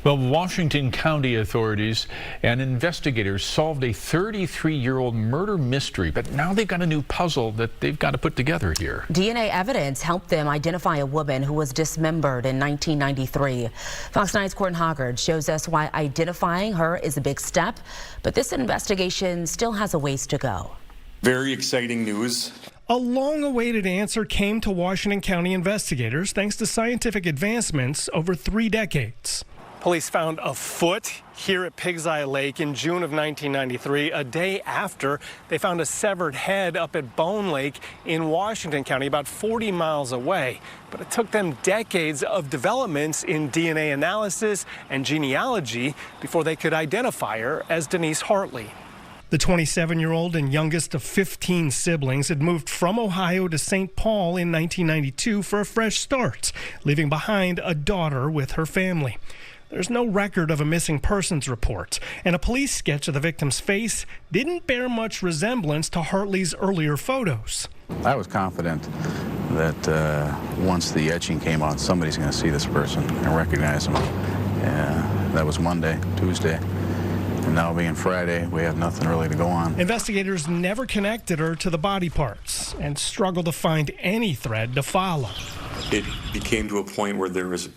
Well, Washington County authorities and investigators solved a 33-year-old murder mystery, but now they've got a new puzzle that they've got to put together here. DNA evidence helped them identify a woman who was dismembered in 1993. Fox 9's Corin Hoggard shows us why identifying her is a big step, but this investigation still has a ways to go. Very exciting news. A long-awaited answer came to Washington County investigators thanks to scientific advancements over 3 decades. Police found a foot here at Pig's Eye Lake in June of 1993, a day after they found a severed head up at Bone Lake in Washington County, about 40 miles away. But it took them decades of developments in DNA analysis and genealogy before they could identify her as Denise Hartley. The 27-year-old and youngest of 15 siblings had moved from Ohio to St. Paul in 1992 for a fresh start, leaving behind a daughter with her family. There's no record of a missing persons report, and a police sketch of the victim's face didn't bear much resemblance to Hartley's earlier photos. I was confident that once the etching came out, somebody's going to see this person and recognize him. That was Monday, Tuesday. And now being Friday, we have nothing really to go on. Investigators never connected her to the body parts and struggled to find any thread to follow. It became to a point where there was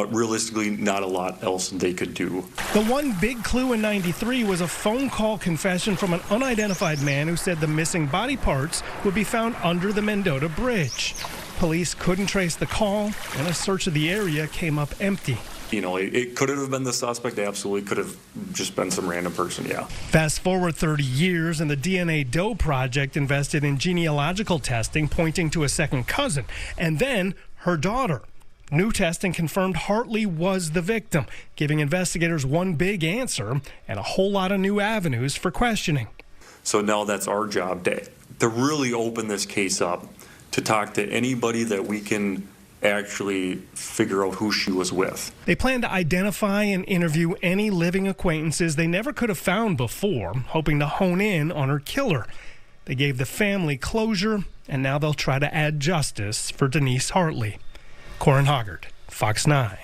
realistically not a lot else they could do. The one big clue in '93 was a phone call confession from an unidentified man who said the missing body parts would be found under the Mendota Bridge. Police couldn't trace the call, and a search of the area came up empty. You know, it could have been the suspect, absolutely could have just been some random person, yeah. Fast forward 30 years, and the DNA Doe Project invested in genealogical testing pointing to a second cousin, and then her daughter. New testing confirmed Hartley was the victim, giving investigators one big answer and a whole lot of new avenues for questioning. So now that's our job to really open this case up, to talk to anybody that we can actually figure out who she was with. They plan to identify and interview any living acquaintances they never could have found before, hoping to hone in on her killer. They gave the family closure, and now they'll try to add justice for Denise Hartley. Corin Hoggard, Fox 9.